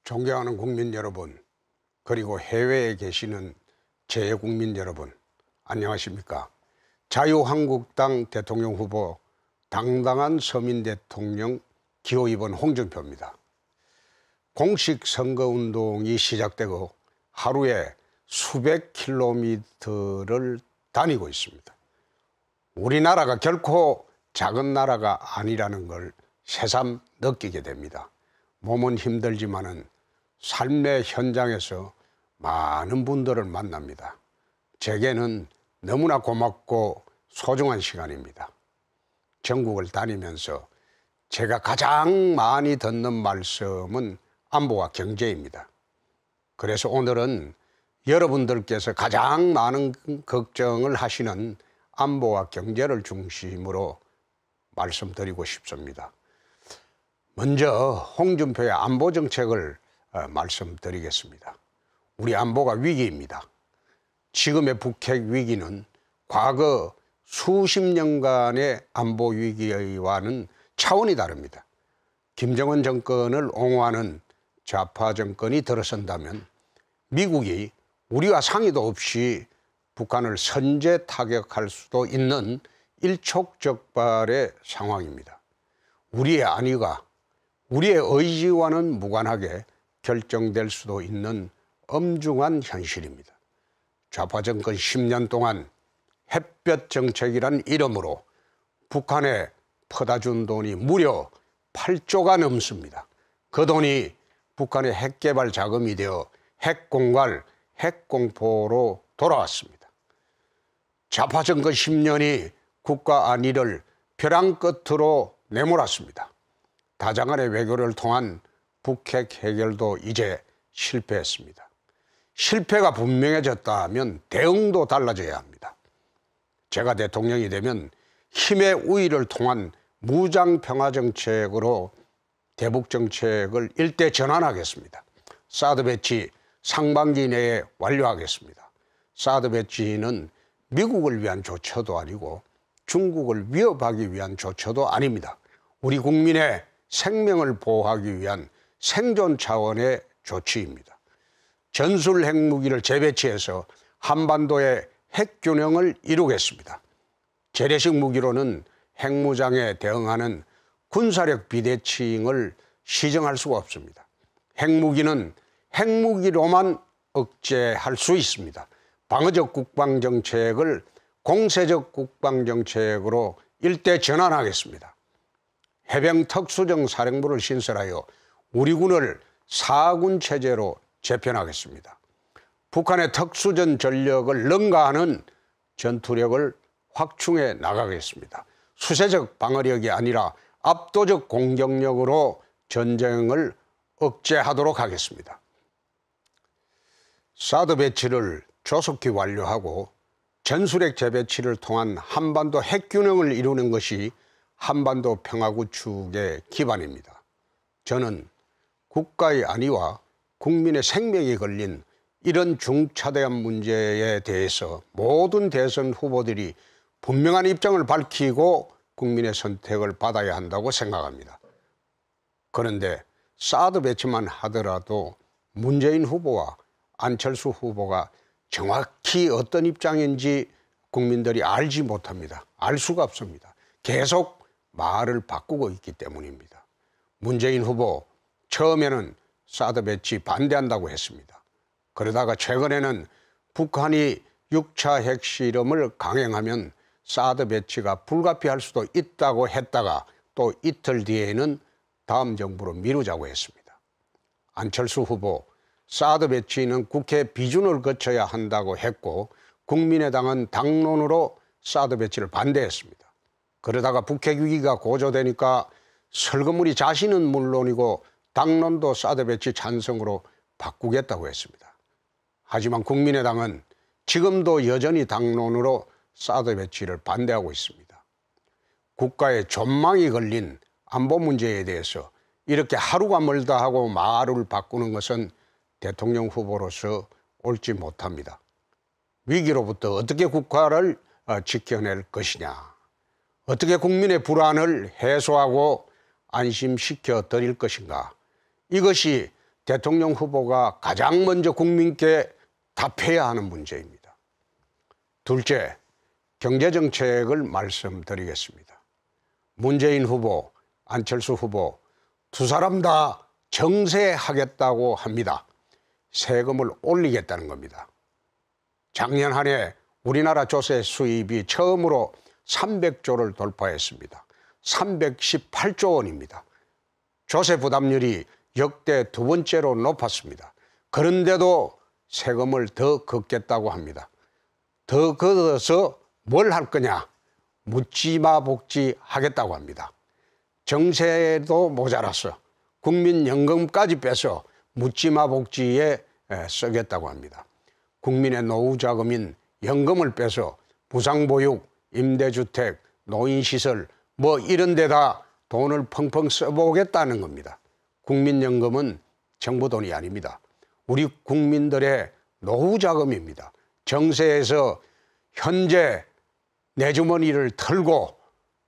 존경하는 국민 여러분, 그리고 해외에 계시는 재외국민 여러분, 안녕하십니까? 자유한국당 대통령 후보 당당한 서민 대통령 기호 2번 홍준표입니다. 공식 선거운동이 시작되고 하루에 수백 킬로미터를 다니고 있습니다. 우리나라가 결코 작은 나라가 아니라는 걸 새삼 느끼게 됩니다. 몸은 힘들지만은 삶의 현장에서 많은 분들을 만납니다. 제게는 너무나 고맙고 소중한 시간입니다. 전국을 다니면서 제가 가장 많이 듣는 말씀은 안보와 경제입니다. 그래서 오늘은 여러분들께서 가장 많은 걱정을 하시는 안보와 경제를 중심으로 말씀드리고 싶습니다. 먼저 홍준표의 안보 정책을 말씀드리겠습니다. 우리 안보가 위기입니다. 지금의 북핵 위기는 과거 수십 년간의 안보 위기와는 차원이 다릅니다. 김정은 정권을 옹호하는 좌파 정권이 들어선다면 미국이 우리와 상의도 없이 북한을 선제 타격할 수도 있는 일촉즉발의 상황입니다. 우리의 안위가 우리의 의지와는 무관하게 결정될 수도 있는 엄중한 현실입니다. 좌파 정권 10년 동안 햇볕 정책이란 이름으로 북한에 퍼다준 돈이 무려 8조가 넘습니다. 그 돈이 북한의 핵개발 자금이 되어 핵공갈, 핵공포로 돌아왔습니다. 좌파 정권 10년이 국가 안위를 벼랑 끝으로 내몰았습니다. 다장간의 외교를 통한 북핵 해결도 이제 실패했습니다. 실패가 분명해졌다면 대응도 달라져야 합니다. 제가 대통령이 되면 힘의 우위를 통한 무장평화정책으로 대북정책을 일대 전환하겠습니다. 사드 배치 상반기 내에 완료하겠습니다. 사드 배치는 미국을 위한 조처도 아니고 중국을 위협하기 위한 조처도 아닙니다. 우리 국민의 생명을 보호하기 위한 생존 차원의 조치입니다. 전술 핵무기를 재배치해서 한반도의 핵균형을 이루겠습니다. 재래식 무기로는 핵무장에 대응하는 군사력 비대칭을 시정할 수가 없습니다. 핵무기는 핵무기로만 억제할 수 있습니다. 방어적 국방정책을 공세적 국방정책으로 일대 전환하겠습니다. 해병특수정 사령부를 신설하여 우리 군을 4군 체제로 재편하겠습니다. 북한의 특수전 전력을 능가하는 전투력을 확충해 나가겠습니다. 수세적 방어력이 아니라 압도적 공격력으로 전쟁을 억제하도록 하겠습니다. 사드 배치를 조속히 완료하고 전술핵 재배치를 통한 한반도 핵균형을 이루는 것이 한반도 평화구축의 기반입니다. 저는 국가의 안위와 국민의 생명이 걸린 이런 중차대한 문제에 대해서 모든 대선 후보들이 분명한 입장을 밝히고 국민의 선택을 받아야 한다고 생각합니다. 그런데 사드 배치만 하더라도 문재인 후보와 안철수 후보가 정확히 어떤 입장인지 국민들이 알지 못합니다. 알 수가 없습니다. 계속 말을 바꾸고 있기 때문입니다. 문재인 후보 처음에는 사드 배치 반대한다고 했습니다. 그러다가 최근에는 북한이 6차 핵실험을 강행하면 사드 배치가 불가피할 수도 있다고 했다가 또 이틀 뒤에는 다음 정부로 미루자고 했습니다. 안철수 후보 사드 배치는 국회 비준을 거쳐야 한다고 했고 국민의당은 당론으로 사드 배치를 반대했습니다. 그러다가 북핵 위기가 고조되니까 설거물이 자신은 물론이고 당론도 사드 배치 찬성으로 바꾸겠다고 했습니다. 하지만 국민의당은 지금도 여전히 당론으로 사드 배치를 반대하고 있습니다. 국가의 존망이 걸린 안보 문제에 대해서 이렇게 하루가 멀다 하고 말을 바꾸는 것은 대통령 후보로서 옳지 못합니다. 위기로부터 어떻게 국가를 지켜낼 것이냐, 어떻게 국민의 불안을 해소하고 안심시켜 드릴 것인가, 이것이 대통령 후보가 가장 먼저 국민께 답해야 하는 문제입니다. 둘째, 경제정책을 말씀드리겠습니다. 문재인 후보, 안철수 후보 두 사람 다 정세하겠다고 합니다. 세금을 올리겠다는 겁니다. 작년 한 해 우리나라 조세 수입이 처음으로 300조를 돌파했습니다. 318조 원입니다. 조세 부담률이 역대 두 번째로 높았습니다. 그런데도 세금을 더 걷겠다고 합니다. 더 걷어서 뭘 할 거냐? 묻지마 복지 하겠다고 합니다. 정세도 모자라서 국민연금까지 빼서 묻지마 복지에 쓰겠다고 합니다. 국민의 노후 자금인 연금을 빼서 부상보육, 임대주택, 노인시설 뭐 이런 데다 돈을 펑펑 써보겠다는 겁니다. 국민연금은 정부 돈이 아닙니다. 우리 국민들의 노후 자금입니다. 정세에서 현재 내 주머니를 털고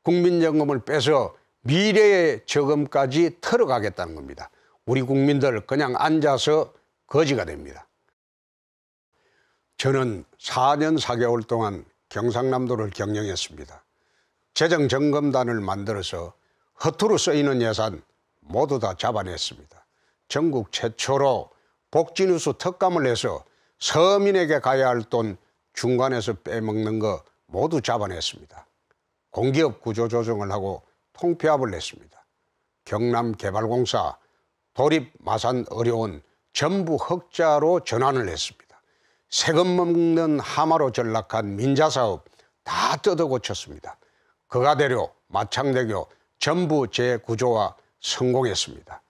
국민연금을 빼서 미래의 저금까지 털어가겠다는 겁니다. 우리 국민들 그냥 앉아서 거지가 됩니다. 저는 4년 4개월 동안 경상남도를 경영했습니다. 재정점검단을 만들어서 허투루 쓰이는 예산 모두 다 잡아냈습니다. 전국 최초로 복지뉴스 특감을 해서 서민에게 가야 할 돈 중간에서 빼먹는 거 모두 잡아냈습니다. 공기업 구조조정을 하고 통폐합을 냈습니다. 경남개발공사, 도립 마산 의료원 전부 흑자로 전환을 했습니다. 세금 먹는 하마로 전락한 민자사업 다 뜯어고쳤습니다. 거가대료, 마창대교 전부 재구조화 성공했습니다.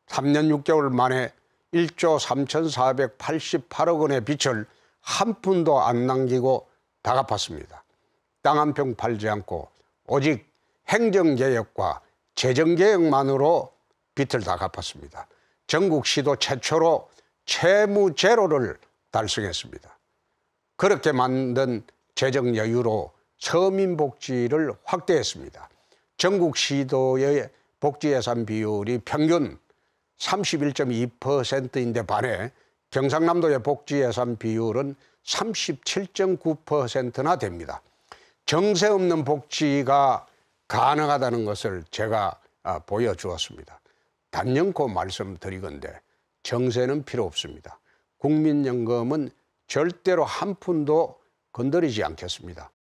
3년 6개월 만에 1조 3,488억 원의 빚을 한 푼도 안 남기고 다 갚았습니다. 땅 한 평 팔지 않고 오직 행정개혁과 재정개혁만으로 빚을 다 갚았습니다. 전국 시도 최초로 채무 제로를 달성했습니다. 그렇게 만든 재정 여유로 서민 복지를 확대했습니다. 전국 시도의 복지 예산 비율이 평균 31.2%인데 반해 경상남도의 복지 예산 비율은 37.9%나 됩니다. 정세 없는 복지가 가능하다는 것을 제가 보여주었습니다. 단연코 말씀드리건대 정세는 필요 없습니다. 국민연금은 절대로 한 푼도 건드리지 않겠습니다.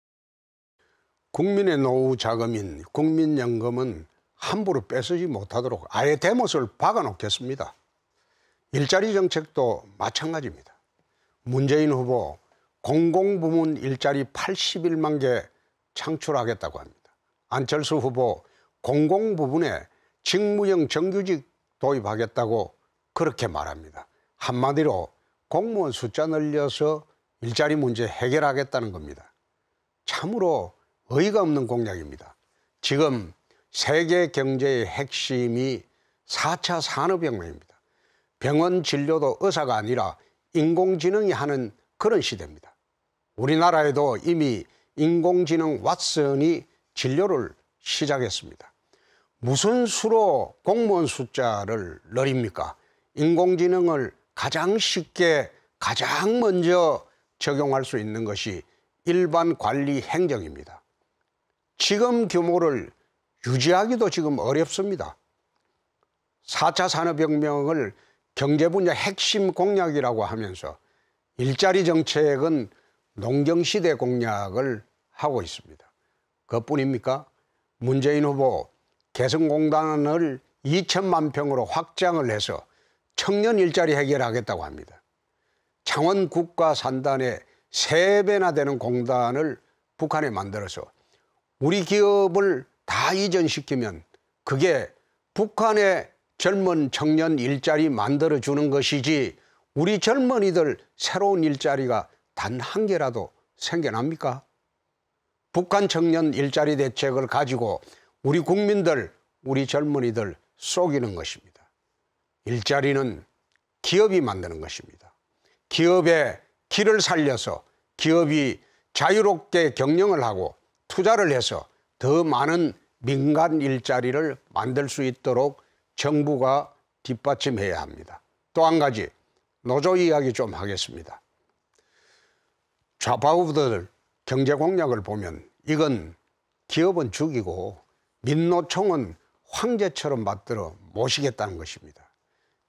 국민의 노후 자금인 국민연금은 함부로 뺏어지 못하도록 아예 대못을 박아놓겠습니다. 일자리 정책도 마찬가지입니다. 문재인 후보 공공부문 일자리 81만 개 창출하겠다고 합니다. 안철수 후보 공공부문에 직무형 정규직 도입하겠다고 그렇게 말합니다. 한마디로 공무원 숫자 늘려서 일자리 문제 해결하겠다는 겁니다. 참으로 어이가 없는 공약입니다. 지금 세계 경제의 핵심이 4차 산업혁명입니다. 병원 진료도 의사가 아니라 인공지능이 하는 그런 시대입니다. 우리나라에도 이미 인공지능 왓슨이 진료를 시작했습니다. 무슨 수로 공무원 숫자를 늘립니까? 인공지능을 가장 쉽게 가장 먼저 적용할 수 있는 것이 일반 관리 행정입니다. 지금 규모를 유지하기도 지금 어렵습니다. 4차 산업혁명을 경제 분야 핵심 공약이라고 하면서 일자리 정책은 농경시대 공약을 하고 있습니다. 그것뿐입니까? 문재인 후보 개성공단을 2천만 평으로 확장을 해서 청년 일자리 해결하겠다고 합니다. 창원 국가산단의 3배나 되는 공단을 북한에 만들어서 우리 기업을 다 이전시키면 그게 북한의 젊은 청년 일자리 만들어주는 것이지 우리 젊은이들 새로운 일자리가 단 한 개라도 생겨납니까? 북한 청년 일자리 대책을 가지고 우리 국민들, 우리 젊은이들 속이는 것입니다. 일자리는 기업이 만드는 것입니다. 기업의 길을 살려서 기업이 자유롭게 경영을 하고 투자를 해서 더 많은 민간 일자리를 만들 수 있도록 정부가 뒷받침해야 합니다. 또 한 가지 노조 이야기 좀 하겠습니다. 좌파 후보들 경제 공약을 보면 이건 기업은 죽이고 민노총은 황제처럼 받들어 모시겠다는 것입니다.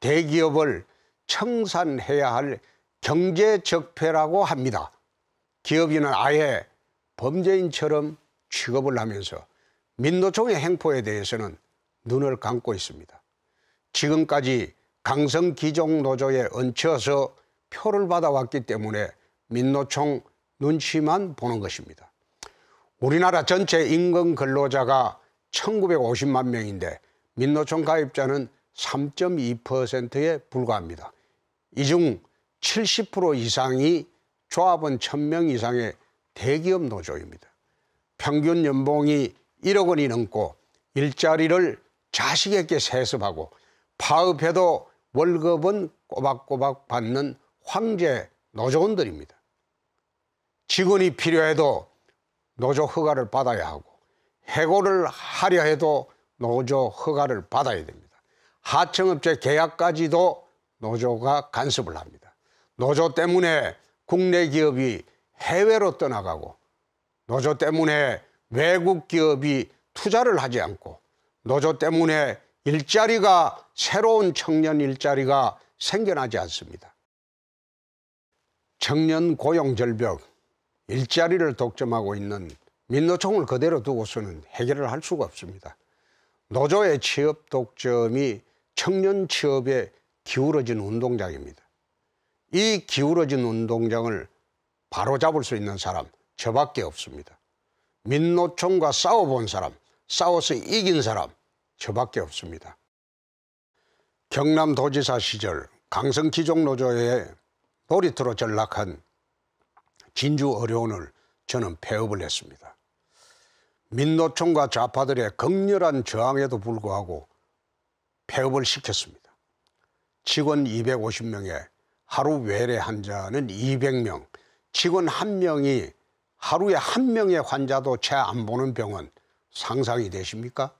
대기업을 청산해야 할 경제적폐라고 합니다. 기업인은 아예 범죄인처럼 취급을 하면서 민노총의 행포에 대해서는 눈을 감고 있습니다. 지금까지 강성 기종 노조에 얹혀서 표를 받아왔기 때문에 민노총 눈치만 보는 것입니다. 우리나라 전체 임금 근로자가 1950만 명인데 민노총 가입자는 3.2%에 불과합니다. 이 중 70% 이상이 조합원 1000명 이상의 대기업 노조입니다. 평균 연봉이 1억 원이 넘고 일자리를 자식에게 세습하고 파업해도 월급은 꼬박꼬박 받는 황제 노조원들입니다. 직원이 필요해도 노조 허가를 받아야 하고 해고를 하려 해도 노조 허가를 받아야 됩니다. 하청업체 계약까지도 노조가 간섭을 합니다. 노조 때문에 국내 기업이 해외로 떠나가고 노조 때문에 외국 기업이 투자를 하지 않고 노조 때문에 새로운 청년 일자리가 생겨나지 않습니다. 청년 고용 절벽, 일자리를 독점하고 있는 민노총을 그대로 두고서는 해결을 할 수가 없습니다. 노조의 취업 독점이 청년 취업에 기울어진 운동장입니다. 이 기울어진 운동장을 바로잡을 수 있는 사람 저밖에 없습니다. 민노총과 싸워본 사람, 싸워서 이긴 사람 저밖에 없습니다. 경남도지사 시절 강성기종노조의 놀이터로 전락한 진주어려온을 저는 폐업을 했습니다. 민노총과 좌파들의 극렬한 저항에도 불구하고 폐업을 시켰습니다. 직원 250명에 하루 외래 환자는 200명, 직원 1명이 하루에 1명의 환자도 채 안 보는 병원 상상이 되십니까?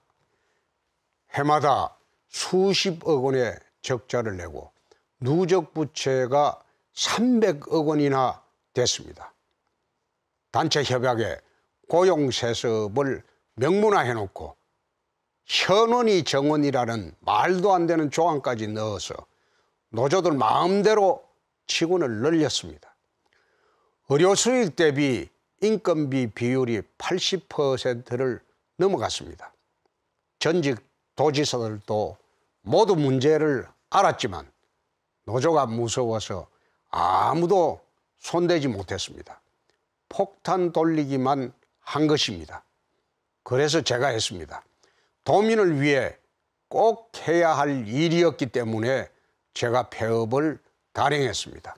해마다 수십억 원의 적자를 내고 누적 부채가 300억 원이나 됐습니다. 단체 협약에 고용 세습을 명문화해놓고 현원이 정원이라는 말도 안 되는 조항까지 넣어서 노조들 마음대로 직원을 늘렸습니다. 의료 수익 대비 인건비 비율이 80%를 넘어갔습니다. 전직 도지사들도 모두 문제를 알았지만 노조가 무서워서 아무도 손대지 못했습니다. 폭탄 돌리기만 한 것입니다. 그래서 제가 했습니다. 도민을 위해 꼭 해야 할 일이었기 때문에 제가 폐업을 단행했습니다.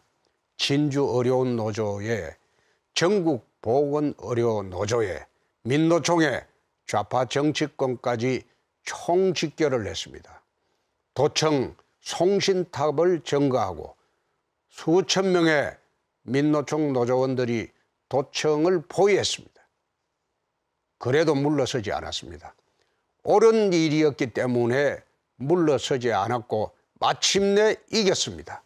진주의료원 노조에 전국보건의료노조에 민노총에 좌파 정치권까지 총집결을 했습니다. 도청 송신탑을 점거하고 수천 명의 민노총 노조원들이 도청을 포위했습니다. 그래도 물러서지 않았습니다. 옳은 일이었기 때문에 물러서지 않았고 마침내 이겼습니다.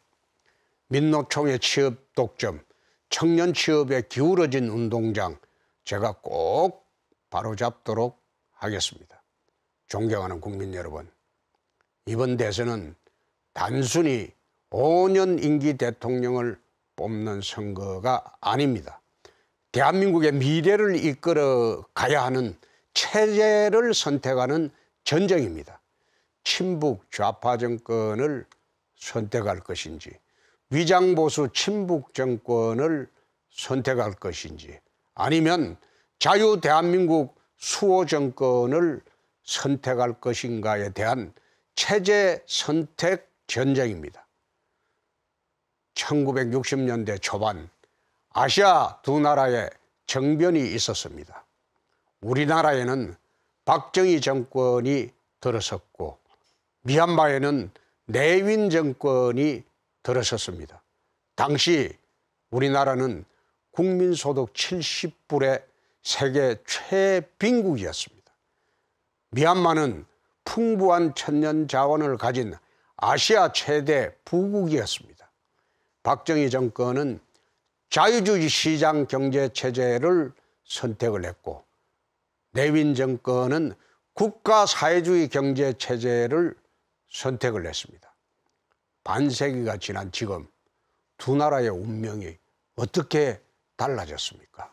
민노총의 취업 독점, 청년 취업에 기울어진 운동장 제가 꼭 바로잡도록 하겠습니다. 존경하는 국민 여러분, 이번 대선은 단순히 5년 임기 대통령을 뽑는 선거가 아닙니다. 대한민국의 미래를 이끌어 가야 하는 체제를 선택하는 전쟁입니다. 친북 좌파 정권을 선택할 것인지 위장보수 친북 정권을 선택할 것인지 아니면 자유 대한민국 수호 정권을 선택할 것인가에 대한 체제 선택 전쟁입니다. 1960년대 초반 아시아 두 나라의 정변이 있었습니다. 우리나라에는 박정희 정권이 들어섰고 미얀마에는 내윈 정권이 들어섰습니다. 당시 우리나라는 국민소득 70불의 세계 최빈국이었습니다. 미얀마는 풍부한 천년 자원을 가진 아시아 최대 부국이었습니다. 박정희 정권은 자유주의 시장 경제 체제를 선택을 했고 내윈 정권은 국가 사회주의 경제 체제를 선택을 했습니다. 반세기가 지난 지금 두 나라의 운명이 어떻게 달라졌습니까?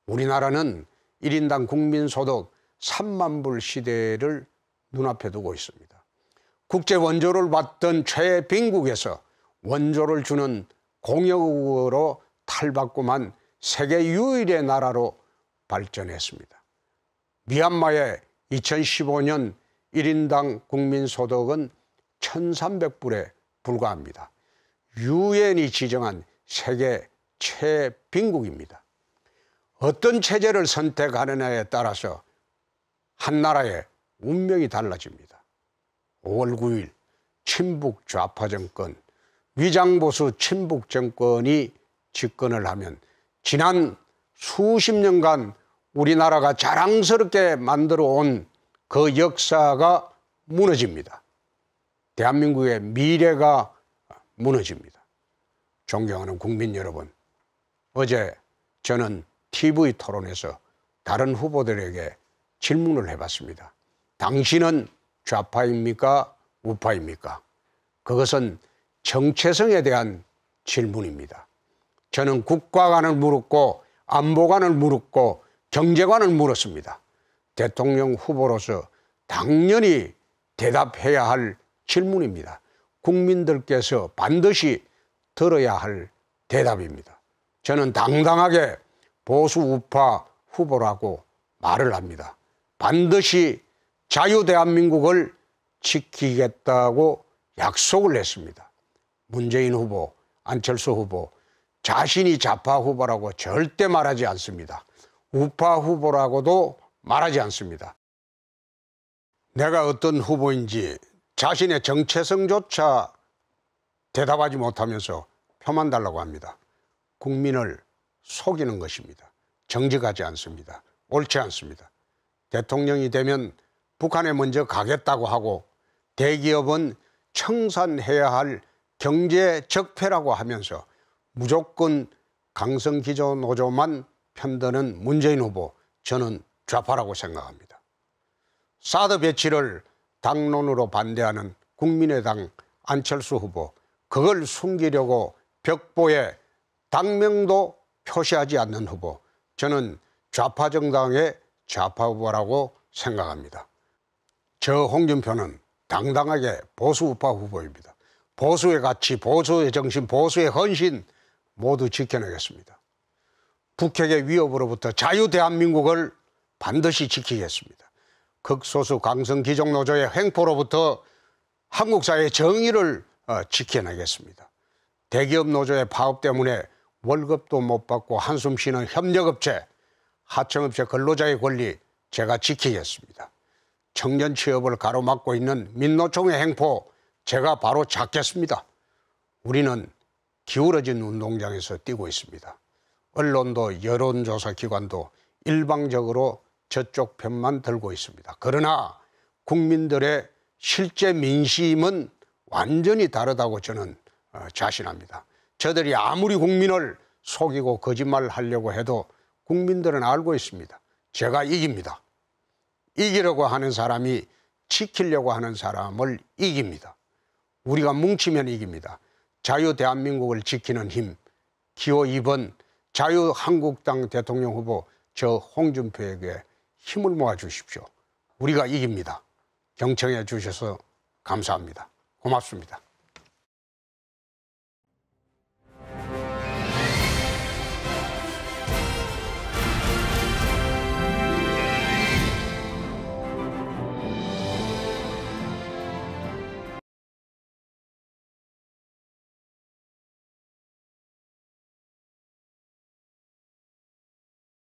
우리나라는 1인당 국민소득 3만 불 시대를 눈앞에 두고 있습니다. 국제 원조를 받던 최빈국에서 원조를 주는 공여국으로 탈바꿈한 세계 유일의 나라로 발전했습니다. 미얀마의 2015년 1인당 국민소득은 1,300불에 불과합니다. 유엔이 지정한 세계 최빈국입니다. 어떤 체제를 선택하느냐에 따라서 한 나라의 운명이 달라집니다. 5월 9일 친북 좌파 정권, 위장보수 친북 정권이 집권을 하면 지난 수십 년간 우리나라가 자랑스럽게 만들어 온 그 역사가 무너집니다. 대한민국의 미래가 무너집니다. 존경하는 국민 여러분, 어제 저는 TV 토론에서 다른 후보들에게 질문을 해봤습니다. 당신은 좌파입니까? 우파입니까? 그것은 정체성에 대한 질문입니다. 저는 국가관을 물었고 안보관을 물었고 경제관을 물었습니다. 대통령 후보로서 당연히 대답해야 할 질문입니다. 국민들께서 반드시 들어야 할 대답입니다. 저는 당당하게 보수 우파 후보라고 말을 합니다. 반드시 자유 대한민국을 지키겠다고 약속을 했습니다. 문재인 후보, 안철수 후보, 자신이 좌파 후보라고 절대 말하지 않습니다. 우파 후보라고도 말하지 않습니다. 내가 어떤 후보인지 자신의 정체성조차 대답하지 못하면서 표만 달라고 합니다. 국민을 속이는 것입니다. 정직하지 않습니다. 옳지 않습니다. 대통령이 되면 북한에 먼저 가겠다고 하고 대기업은 청산해야 할 경제 적폐라고 하면서 무조건 강성기조 노조만 편드는 문재인 후보, 저는 좌파라고 생각합니다. 사드 배치를 당론으로 반대하는 국민의당 안철수 후보, 그걸 숨기려고 벽보에 당명도 표시하지 않는 후보, 저는 좌파 정당의 좌파 후보라고 생각합니다. 저 홍준표는 당당하게 보수 우파 후보입니다. 보수의 가치, 보수의 정신, 보수의 헌신 모두 지켜내겠습니다. 북핵의 위협으로부터 자유 대한민국을 반드시 지키겠습니다. 극소수 강성기종 노조의 횡포로부터 한국 사회의 정의를 지켜내겠습니다. 대기업 노조의 파업 때문에 월급도 못 받고 한숨 쉬는 협력업체, 하청업체 근로자의 권리 제가 지키겠습니다. 청년 취업을 가로막고 있는 민노총의 행포 제가 바로 잡겠습니다. 우리는 기울어진 운동장에서 뛰고 있습니다. 언론도 여론조사 기관도 일방적으로 저쪽 편만 들고 있습니다. 그러나 국민들의 실제 민심은 완전히 다르다고 저는 자신합니다. 저들이 아무리 국민을 속이고 거짓말하려고 해도 국민들은 알고 있습니다. 제가 이깁니다. 이기려고 하는 사람이 지키려고 하는 사람을 이깁니다. 우리가 뭉치면 이깁니다. 자유 대한민국을 지키는 힘, 기호 2번 자유한국당 대통령 후보 저 홍준표에게 힘을 모아 주십시오. 우리가 이깁니다. 경청해 주셔서 감사합니다. 고맙습니다.